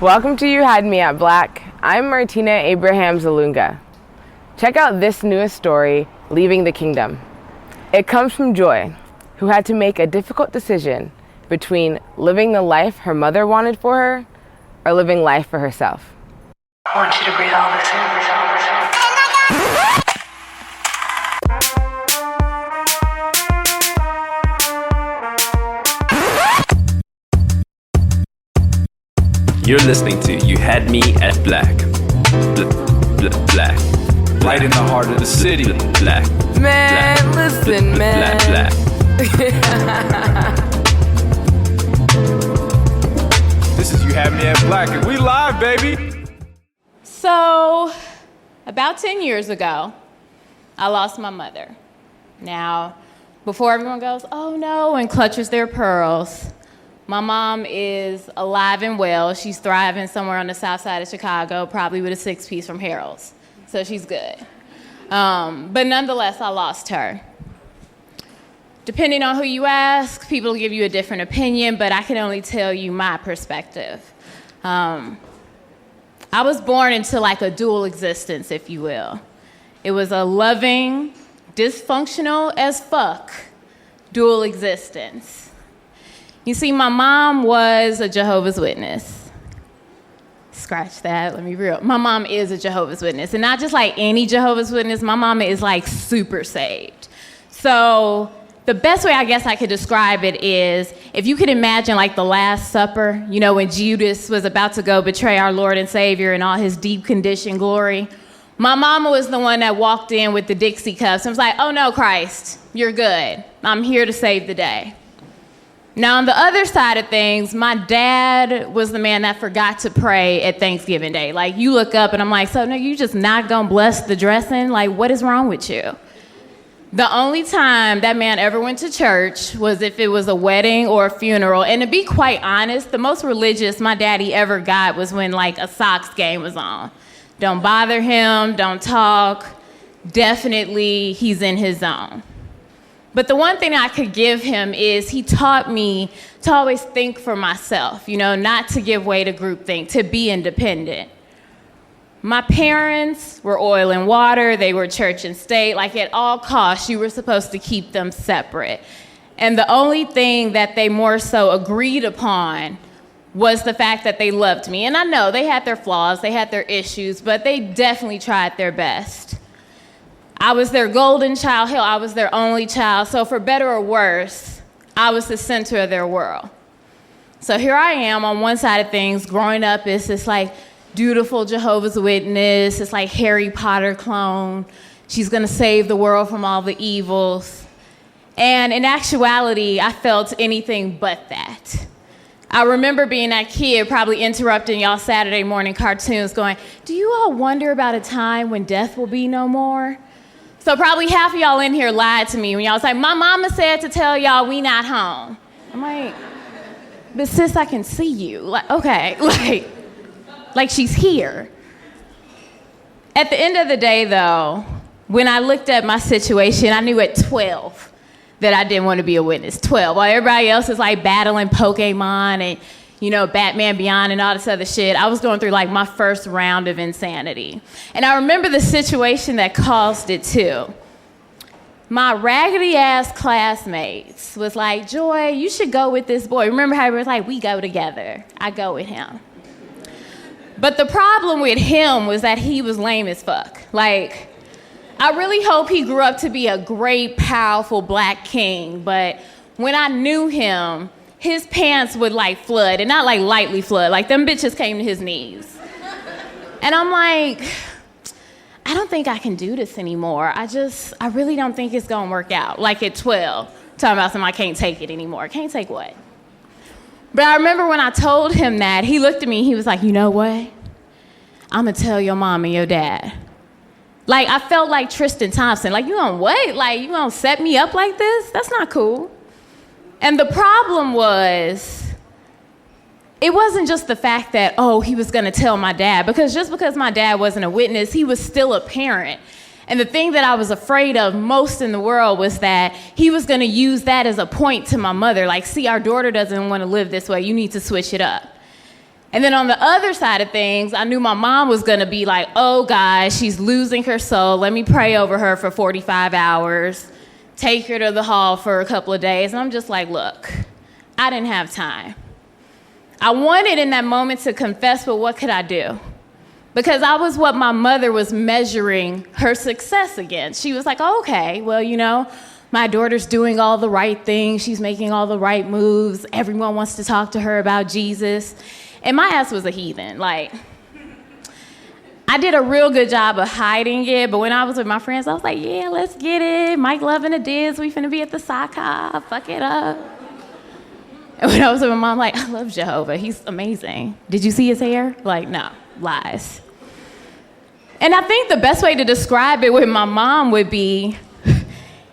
Welcome to You Had Me at Black. I'm Martina Abraham Zalunga. Check out this newest story, Leaving the Kingdom. It comes from Joy, who had to make a difficult decision between living the life her mother wanted for her or living life for herself. I want you to breathe all this in, breathe all this in. You're listening to You Had Me at Black. Black. Right in the heart of the city. Black. Man, black. Listen, man. Black. This is You Had Me at Black, and we live, baby. So, about 10 years ago, I lost my mother. Now, before everyone goes, oh no, and clutches their pearls, my mom is alive and well. She's thriving somewhere on the south side of Chicago, probably with a 6-piece from Harold's. So she's good. But nonetheless, I lost her. Depending on who you ask, people will give you a different opinion, but I can only tell you my perspective. I was born into like a dual existence, if you will. It was a loving, dysfunctional as fuck dual existence. You see, my mom was a Jehovah's Witness. Scratch that, let me be real. My mom is a Jehovah's Witness, and not just like any Jehovah's Witness. My mama is like super saved. So the best way I guess I could describe it is, if you could imagine like the Last Supper, you know, when Judas was about to go betray our Lord and Savior in all his deep conditioned glory. My mama was the one that walked in with the Dixie cups and was like, oh no, Christ, you're good. I'm here to save the day. Now, on the other side of things, my dad was the man that forgot to pray at Thanksgiving Day. Like, you look up and I'm like, so no, you just not gonna bless the dressing? Like, what is wrong with you? The only time that man ever went to church was if it was a wedding or a funeral. And to be quite honest, the most religious my daddy ever got was when like a Sox game was on. Don't bother him, don't talk. Definitely he's in his zone. But the one thing I could give him is he taught me to always think for myself, you know, not to give way to groupthink, to be independent. My parents were oil and water, they were church and state. Like at all costs, you were supposed to keep them separate. And the only thing that they more so agreed upon was the fact that they loved me. And I know they had their flaws, they had their issues, but they definitely tried their best. I was their golden child, hell, I was their only child. So for better or worse, I was the center of their world. So here I am on one side of things, growing up as this like dutiful Jehovah's Witness, this like Harry Potter clone. She's gonna save the world from all the evils. And in actuality, I felt anything but that. I remember being that kid probably interrupting y'all Saturday morning cartoons going, do you all wonder about a time when death will be no more? So probably half of y'all in here lied to me when y'all was like, my mama said to tell y'all we not home. I'm like, but sis, I can see you. Like, okay, like she's here. At the end of the day though, when I looked at my situation, I knew at 12 that I didn't want to be a witness. 12, while everybody else is like battling Pokemon and, you know, Batman Beyond and all this other shit, I was going through like my first round of insanity. And I remember the situation that caused it too. My raggedy ass classmates was like, Joy, you should go with this boy. Remember how we were like, we go together. I go with him. But the problem with him was that he was lame as fuck. Like, I really hope he grew up to be a great, powerful black king, but when I knew him, his pants would like flood, and not like lightly flood, like them bitches came to his knees. And I'm like, I don't think I can do this anymore. I really don't think it's gonna work out. Like at 12, talking about something I can't take it anymore. Can't take what? But I remember when I told him that, he looked at me, he was like, you know what? I'm gonna tell your mom and your dad. Like, I felt like Tristan Thompson. Like, you gonna what? Like, you gonna set me up like this? That's not cool. And the problem was, it wasn't just the fact that, oh, he was gonna tell my dad, because just because my dad wasn't a witness, he was still a parent. And the thing that I was afraid of most in the world was that he was gonna use that as a point to my mother. Like, see, our daughter doesn't wanna live this way, you need to switch it up. And then on the other side of things, I knew my mom was gonna be like, oh gosh, she's losing her soul. Let me pray over her for 45 hours, take her to the hall for a couple of days. And I'm just like, look, I didn't have time. I wanted in that moment to confess, but what could I do? Because I was what my mother was measuring her success against. She was like, oh, okay, well, you know, my daughter's doing all the right things. She's making all the right moves. Everyone wants to talk to her about Jesus. And my ass was a heathen. Like, I did a real good job of hiding it, but when I was with my friends, I was like, yeah, let's get it. Mike loving the Diz. We finna be at the Saka. Fuck it up. And when I was with my mom, like, I love Jehovah. He's amazing. Did you see his hair? Like, no, lies. And I think the best way to describe it with my mom would be,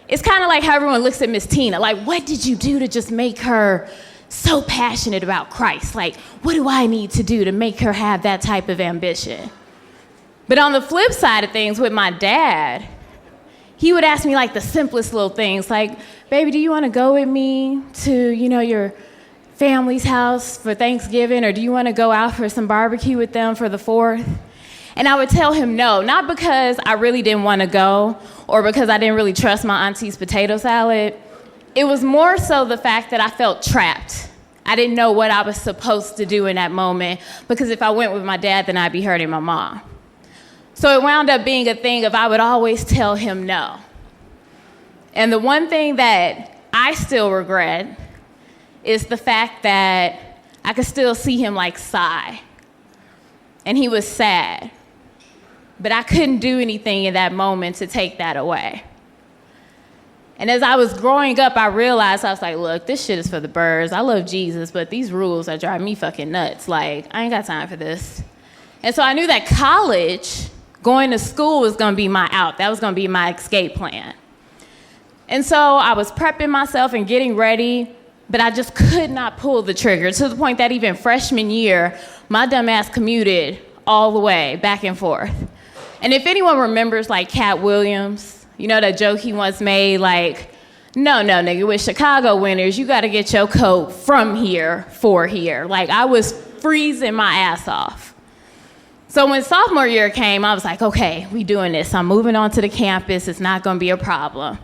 it's kind of like how everyone looks at Miss Tina. Like, what did you do to just make her so passionate about Christ? Like, what do I need to do to make her have that type of ambition? But on the flip side of things with my dad, he would ask me like the simplest little things, like, baby, do you want to go with me to, you know, your family's house for Thanksgiving, or do you want to go out for some barbecue with them for the 4th? And I would tell him no, not because I really didn't want to go or because I didn't really trust my auntie's potato salad. It was more so the fact that I felt trapped. I didn't know what I was supposed to do in that moment, because if I went with my dad, then I'd be hurting my mom. So it wound up being a thing of I would always tell him no. And the one thing that I still regret is the fact that I could still see him like sigh. And he was sad. But I couldn't do anything in that moment to take that away. And as I was growing up, I realized, I was like, look, this shit is for the birds. I love Jesus, but these rules are driving me fucking nuts. Like, I ain't got time for this. And so I knew that college, going to school, was gonna be my out. That was gonna be my escape plan. And so I was prepping myself and getting ready, but I just could not pull the trigger, to the point that even freshman year, my dumb ass commuted all the way back and forth. And if anyone remembers like Cat Williams, you know that joke he once made, like, no, nigga, with Chicago winters, you gotta get your coat from here for here. Like, I was freezing my ass off. So when sophomore year came, I was like, okay, we doing this. I'm moving on to the campus. It's not gonna be a problem.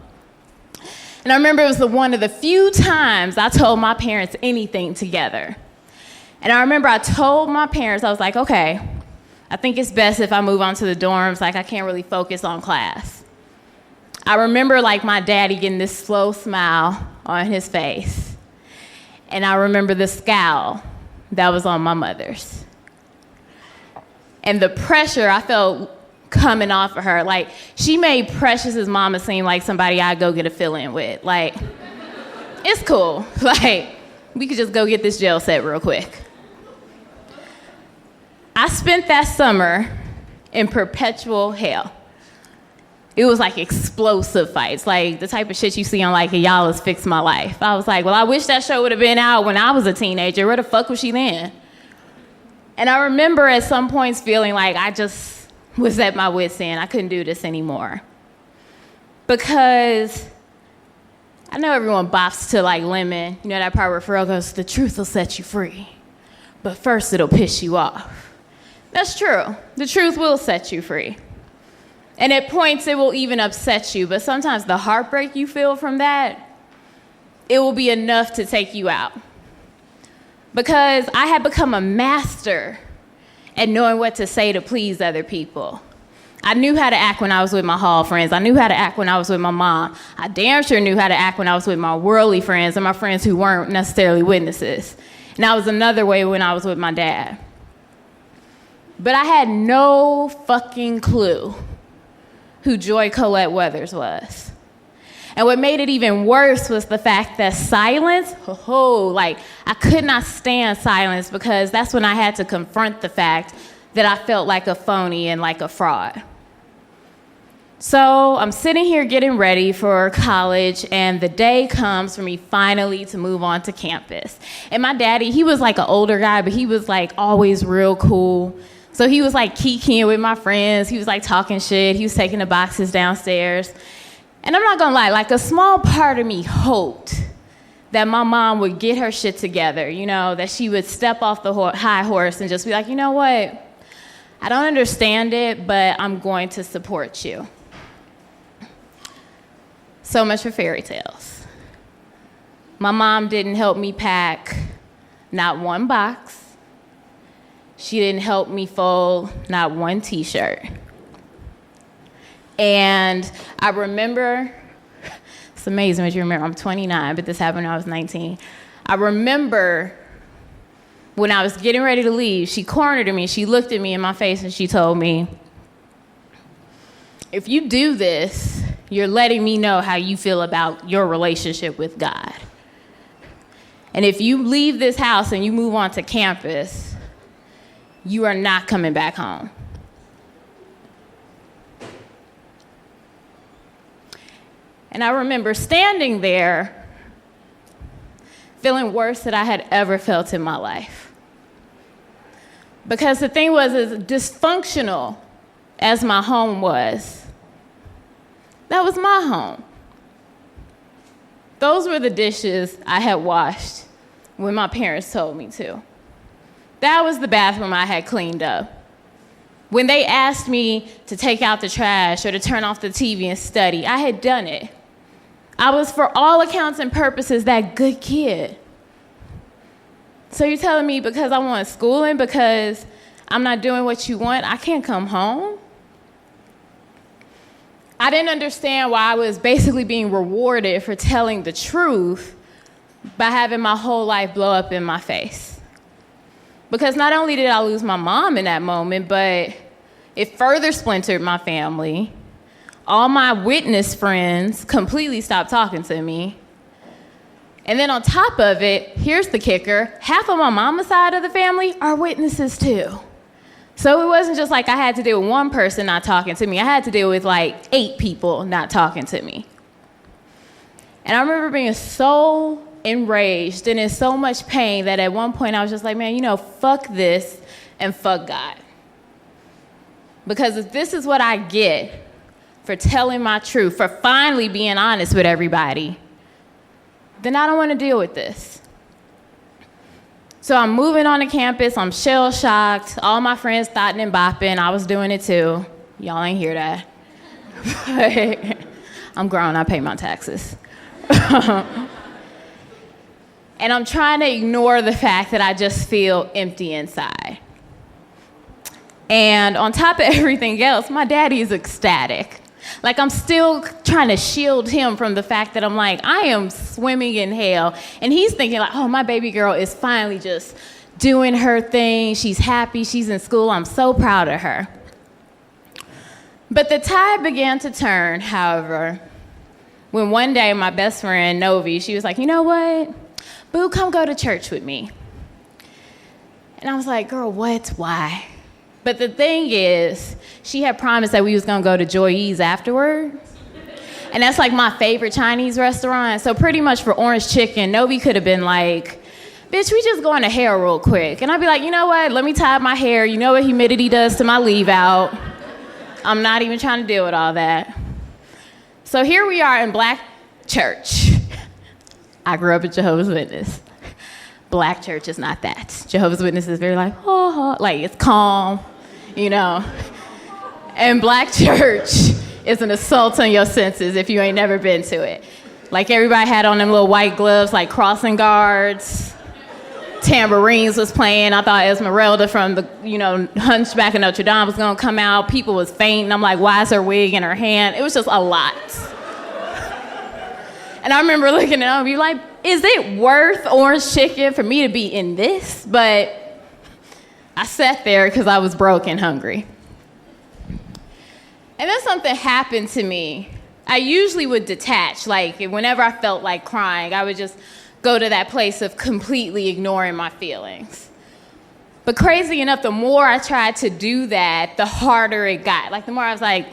And I remember it was one of the few times I told my parents anything together. And I remember I told my parents, I was like, okay, I think it's best if I move on to the dorms. Like, I can't really focus on class. I remember like my daddy getting this slow smile on his face. And I remember the scowl that was on my mother's. And the pressure I felt coming off of her. Like, she made Precious's mama seem like somebody I'd go get a fill-in with. Like, it's cool. Like, we could just go get this gel set real quick. I spent that summer in perpetual hell. It was like explosive fights, like the type of shit you see on like Y'all's Fix My Life. I was like, well, I wish that show would have been out when I was a teenager. Where the fuck was she then? And I remember at some points feeling like I just was at my wit's end. I couldn't do this anymore. Because I know everyone bops to like Lemon. You know that part where Pharrell goes, the truth will set you free, but first it'll piss you off. That's true. The truth will set you free. And at points it will even upset you, but sometimes the heartbreak you feel from that, it will be enough to take you out. Because I had become a master at knowing what to say to please other people. I knew how to act when I was with my hall friends. I knew how to act when I was with my mom. I damn sure knew how to act when I was with my worldly friends and my friends who weren't necessarily witnesses. And that was another way when I was with my dad. But I had no fucking clue who Joy Colette Weathers was. And what made it even worse was the fact that silence, like, I could not stand silence, because that's when I had to confront the fact that I felt like a phony and like a fraud. So I'm sitting here getting ready for college, and the day comes for me finally to move on to campus. And my daddy, he was like an older guy, but he was like always real cool. So he was like kikiing with my friends. He was like talking shit. He was taking the boxes downstairs. And I'm not gonna lie, like a small part of me hoped that my mom would get her shit together, that she would step off the high horse and just be like, you know what? I don't understand it, but I'm going to support you. So much for fairy tales. My mom didn't help me pack not one box. She didn't help me fold not one t-shirt. And I remember, it's amazing what you remember. I'm 29, but this happened when I was 19. I remember when I was getting ready to leave, she cornered me, she looked at me in my face and she told me, if you do this, you're letting me know how you feel about your relationship with God. And if you leave this house and you move on to campus, you are not coming back home. And I remember standing there feeling worse than I had ever felt in my life. Because the thing was, as dysfunctional as my home was, that was my home. Those were the dishes I had washed when my parents told me to. That was the bathroom I had cleaned up. When they asked me to take out the trash or to turn off the TV and study, I had done it. I was, for all accounts and purposes, that good kid. So you're telling me because I want schooling, because I'm not doing what you want, I can't come home? I didn't understand why I was basically being rewarded for telling the truth by having my whole life blow up in my face. Because not only did I lose my mom in that moment, but it further splintered my family. All my witness friends completely stopped talking to me. And then on top of it, here's the kicker, half of my mama's side of the family are witnesses too. So it wasn't just like I had to deal with one person not talking to me. I had to deal with like 8 people not talking to me. And I remember being so enraged and in so much pain that at one point I was just like, man, fuck this and fuck God. Because if this is what I get for telling my truth, for finally being honest with everybody, then I don't want to deal with this. So I'm moving on to campus, I'm shell-shocked, all my friends thought and bopping, I was doing it too. Y'all ain't hear that. But I'm grown, I pay my taxes. And I'm trying to ignore the fact that I just feel empty inside. And on top of everything else, my daddy is ecstatic. Like, I'm still trying to shield him from the fact that I'm like, I am swimming in hell. And he's thinking like, oh, my baby girl is finally just doing her thing. She's happy, she's in school, I'm so proud of her. But the tide began to turn, however, when one day my best friend, Novi, she was like, you know what? Boo, come go to church with me. And I was like, girl, what? Why? But the thing is, she had promised that we was gonna go to Joy's afterward. And that's like my favorite Chinese restaurant. So pretty much for orange chicken, Novi could have been like, bitch, we just going to hair real quick. And I'd be like, you know what? Let me tie up my hair. You know what humidity does to my leave out. I'm not even trying to deal with all that. So here we are in Black church. I grew up at Jehovah's Witness. Black church is not that. Jehovah's Witness is very like, oh, like it's calm, And Black church is an assault on your senses if you ain't never been to it. Like everybody had on them little white gloves, like crossing guards. Tambourines was playing. I thought Esmeralda from the, Hunchback of Notre Dame was gonna come out. People was fainting. I'm like, why is her wig in her hand? It was just a lot. And I remember looking at them, like, is it worth orange chicken for me to be in this? But I sat there because I was broke and hungry. And then something happened to me. I usually would detach. Like, whenever I felt like crying, I would just go to that place of completely ignoring my feelings. But crazy enough, the more I tried to do that, the harder it got. Like, the more I was like,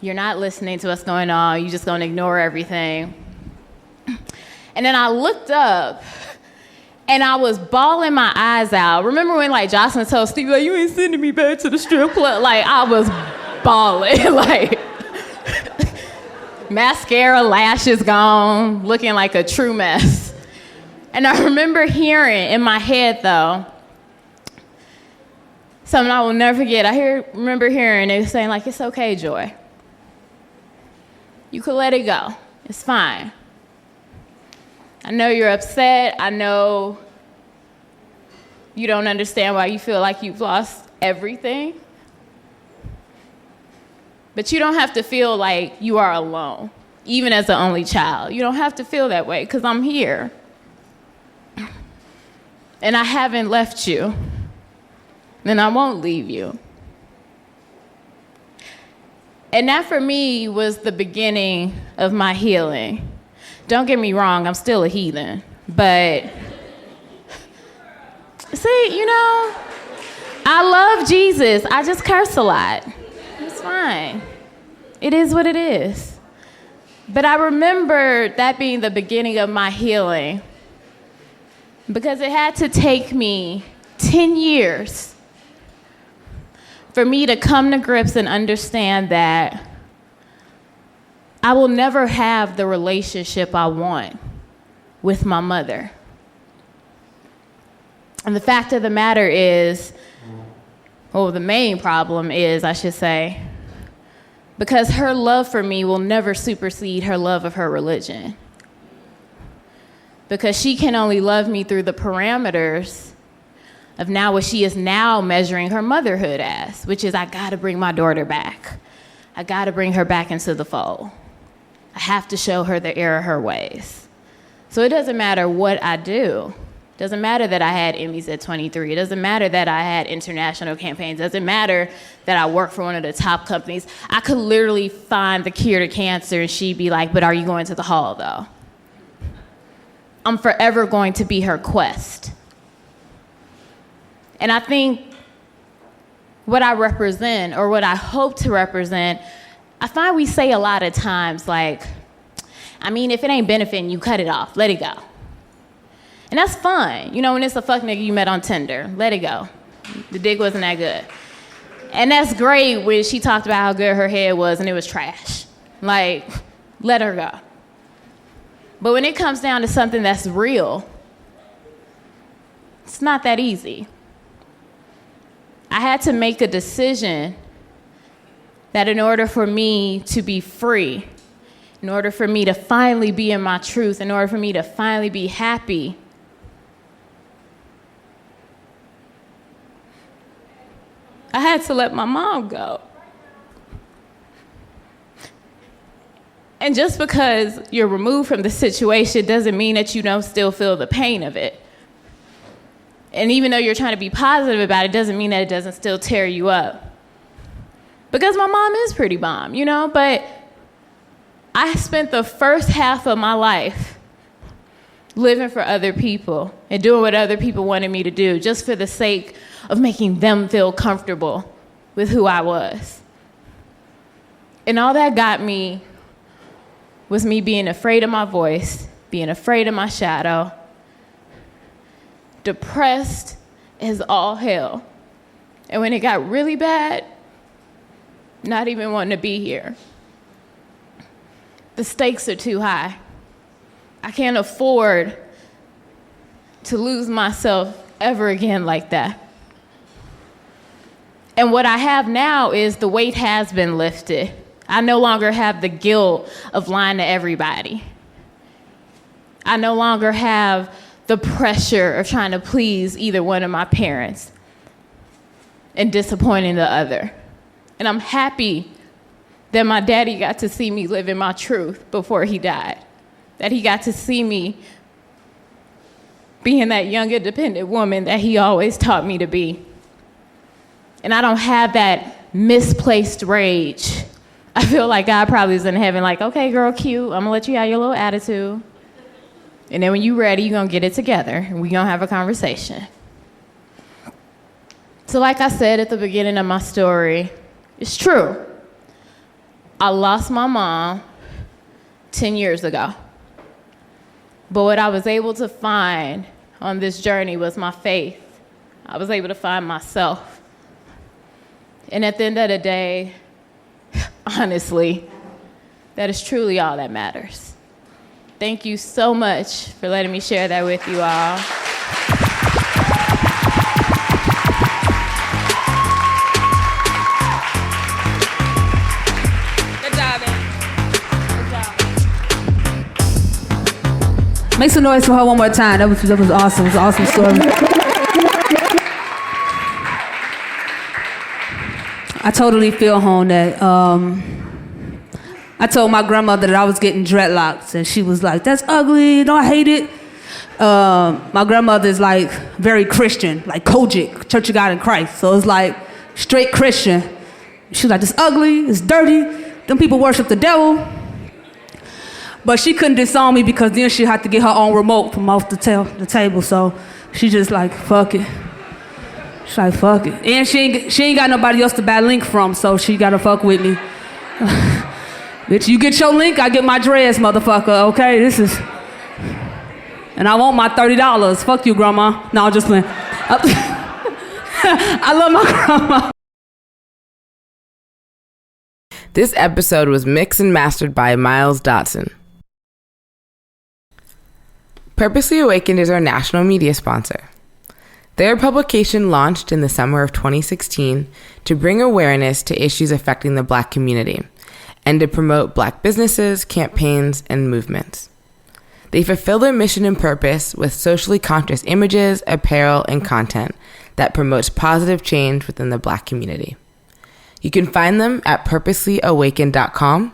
you're not listening to what's going on. You're just going to ignore everything. And then I looked up, and I was bawling my eyes out. Remember when, like, Jocelyn told Steve, like, you ain't sending me back to the strip club? Like, I was bawling. Like, mascara, lashes gone, looking like a true mess. And I remember hearing in my head, though, something I will never forget. Remember hearing it saying, like, it's okay, Joy. You could let it go. It's fine. I know you're upset. I know you don't understand why you feel like you've lost everything. But you don't have to feel like you are alone, even as the only child. You don't have to feel that way, because I'm here. And I haven't left you. And I won't leave you. And that for me was the beginning of my healing. Don't get me wrong, I'm still a heathen. But see, you know, I love Jesus. I just curse a lot. It's fine. It is what it is. But I remember that being the beginning of my healing, because it had to take me 10 years for me to come to grips and understand that I will never have the relationship I want with my mother. And the fact of the matter is, the main problem is, I should say, because her love for me will never supersede her love of her religion. Because she can only love me through the parameters of now what she is now measuring her motherhood as, which is I gotta bring my daughter back. I gotta bring her back into the fold. I have to show her the error of her ways. So it doesn't matter what I do. It doesn't matter that I had Emmys at 23. It doesn't matter that I had international campaigns. It doesn't matter that I work for one of the top companies. I could literally find the cure to cancer and she'd be like, but are you going to the hall though? I'm forever going to be her quest. And I think what I represent, or what I hope to represent, I find we say a lot of times, like, I mean, if it ain't benefiting you, cut it off, let it go. And that's fine. You know, when it's a fuck nigga you met on Tinder, let it go. The dick wasn't that good. And that's great when she talked about how good her head was and it was trash. Like, let her go. But when it comes down to something that's real, it's not that easy. I had to make a decision that in order for me to be free, in order for me to finally be in my truth, in order for me to finally be happy, I had to let my mom go. And just because you're removed from the situation doesn't mean that you don't still feel the pain of it. And even though you're trying to be positive about it, doesn't mean that it doesn't still tear you up. Because my mom is pretty bomb, you know, but I spent the first half of my life living for other people and doing what other people wanted me to do just for the sake of making them feel comfortable with who I was. And all that got me was me being afraid of my voice, being afraid of my shadow, depressed as all hell. And when it got really bad, not even wanting to be here. The stakes are too high. I can't afford to lose myself ever again like that. And what I have now is the weight has been lifted. I no longer have the guilt of lying to everybody. I no longer have the pressure of trying to please either one of my parents and disappointing the other. And I'm happy that my daddy got to see me live in my truth before he died. That he got to see me being that young, independent woman that he always taught me to be. And I don't have that misplaced rage. I feel like God probably is in heaven like, okay, girl, cute, I'm gonna let you have your little attitude. And then when you're ready, you're gonna get it together and we're gonna have a conversation. So like I said at the beginning of my story, it's true. I lost my mom 10 years ago. But what I was able to find on this journey was my faith. I was able to find myself. And at the end of the day, honestly, That is truly all that matters. Thank you so much for letting me share that with you all. Make some noise for her one more time. That was awesome. It was an awesome story. I totally feel home that I told my grandmother that I was getting dreadlocks, and she was like, "That's ugly. No, I hate it." My grandmother is like very Christian, like Kojic, Church of God in Christ. So it's like straight Christian. She was like, "It's ugly. It's dirty. Them people worship the devil." But she couldn't disown me because then she had to get her own remote from off the table. So she just like, fuck it. She's like, fuck it. And she ain't got nobody else to buy link from, so she gotta fuck with me. Bitch, you get your link, I get my dress, motherfucker, okay? This is... And I want my $30. Fuck you, grandma. No, I'm just playing. I love my grandma. This episode was mixed and mastered by Miles Dotson. Purposely Awakened is our national media sponsor. Their publication launched in the summer of 2016 to bring awareness to issues affecting the Black community and to promote Black businesses, campaigns, and movements. They fulfill their mission and purpose with socially conscious images, apparel, and content that promotes positive change within the Black community. You can find them at purposelyawakened.com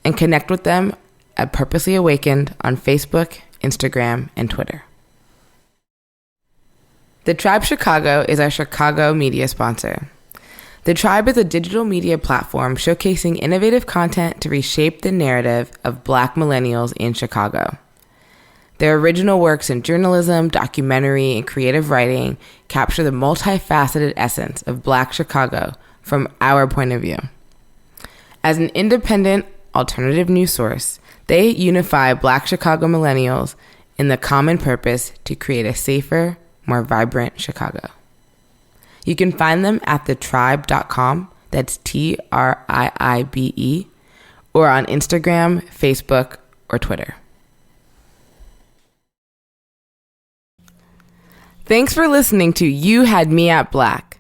and connect with them at Purposely Awakened on Facebook, Instagram, and Twitter. The Tribe Chicago is our Chicago media sponsor. The Tribe is a digital media platform showcasing innovative content to reshape the narrative of Black millennials in Chicago. Their original works in journalism, documentary, and creative writing capture the multifaceted essence of Black Chicago from our point of view. As an independent, alternative news source, they unify Black Chicago millennials in the common purpose to create a safer, more vibrant Chicago. You can find them at thetribe.com, that's TRIIBE, or on Instagram, Facebook, or Twitter. Thanks for listening to You Had Me at Black.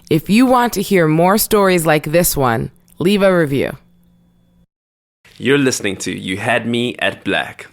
If you want to hear more stories like this one, leave a review. You're listening to You Had Me at Black.